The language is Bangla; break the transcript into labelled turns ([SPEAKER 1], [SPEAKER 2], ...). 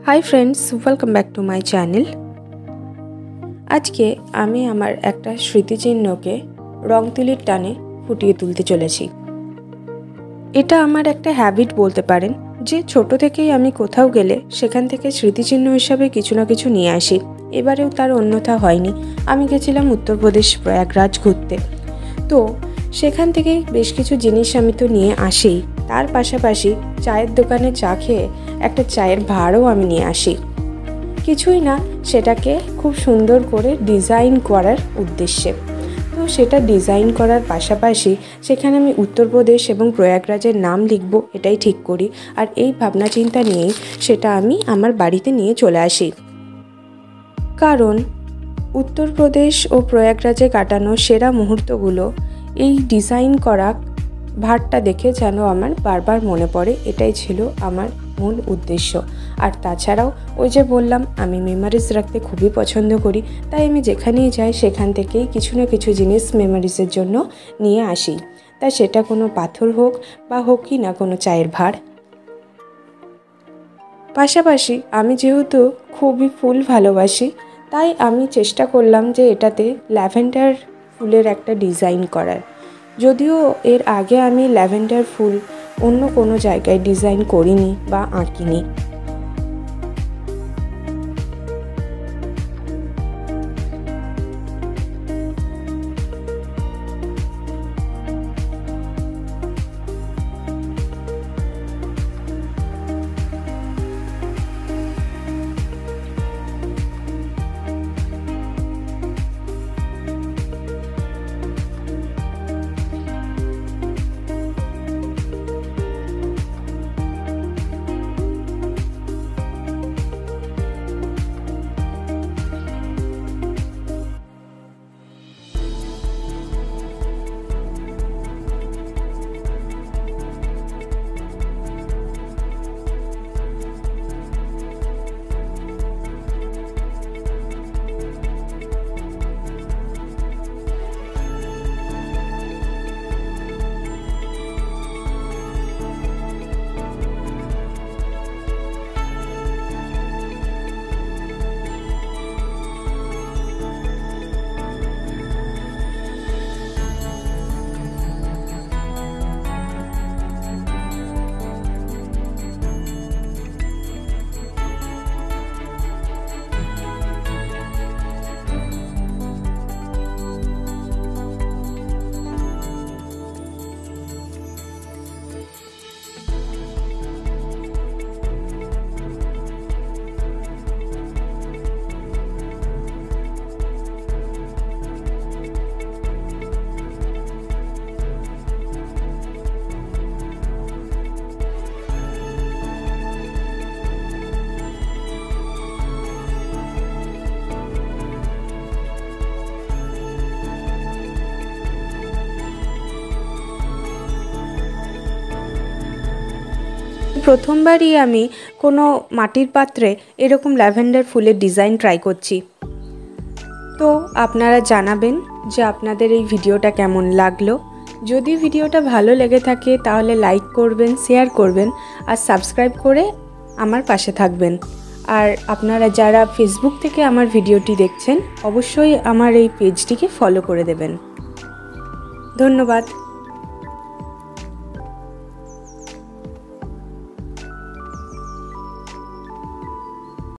[SPEAKER 1] High friends, welcome back to my channel. आज के आमी आमार एकटा स्मृतिचिह्न के रंग तुलिर टाने फुटिए तुलते चलेछि। एटा आमार एकटा हैबिट बोलते पारेन जे छोटो थेकेई आमी कोथाओ गेले सेखान थेके स्मृतिचिह्न हिसेबे किछु ना किछु निये आसि। एबारेও तार अन्यथा हयनि। आमी गेछिलाम उत्तर प्रदेश प्रयागराज घुरते, तो सेखान थेके बेश किछु जिनिस आमी तो निये आसि, तार पाशापाशि चायेर दोकाने चा खेये একটা চায়ের ভাড়ও আমি নিয়ে আসি। কিছুই না, সেটাকে খুব সুন্দর করে ডিজাইন করার উদ্দেশ্যে। তো সেটা ডিজাইন করার পাশাপাশি সেখানে আমি উত্তরপ্রদেশ এবং প্রয়াগরাজের নাম লিখব এটাই ঠিক করি। আর এই ভাবনা চিন্তা নিয়েই সেটা আমি আমার বাড়িতে নিয়ে চলে আসি। কারণ উত্তরপ্রদেশ ও প্রয়াগরাজে কাটানো সেরা মুহূর্তগুলো এই ডিজাইন করা ভাড়টা দেখে যেন আমার বারবার মনে পড়ে। এটাই ছিল আমার মূল উদ্দেশ্য। আর তাছাড়াও ওই যে বললাম আমি মেমোরিজ রাখতে খুবই পছন্দ করি, তাই আমি যেখানেই যাই সেখান থেকেই কিছু না কিছু জিনিস মেমোরিজের জন্য নিয়ে আসি। তা সেটা কোনো পাথর হোক বা হোক কি না কোনো চায়ের ভাড়। পাশাপাশি আমি যেহেতু খুবই ফুল ভালোবাসি, তাই আমি চেষ্টা করলাম যে এটাতে ল্যাভেন্ডার ফুলের একটা ডিজাইন করার। যদিও এর আগে আমি ল্যাভেন্ডার ফুল অন্য কোনো জায়গায় ডিজাইন করিনি বা আঁকিনি। প্রথমবারই আমি কোনো মাটির পাত্রে এরকম ল্যাভেন্ডার ফুলের ডিজাইন ট্রাই করছি। তো আপনারা জানাবেন যে আপনাদের এই ভিডিওটা কেমন লাগলো। যদি ভিডিওটা ভালো লেগে থাকে তাহলে লাইক করবেন, শেয়ার করবেন আর সাবস্ক্রাইব করে আমার পাশে থাকবেন। আর আপনারা যারা ফেসবুক থেকে আমার ভিডিওটি দেখছেন অবশ্যই আমার এই পেজটিকে ফলো করে দেবেন। ধন্যবাদ।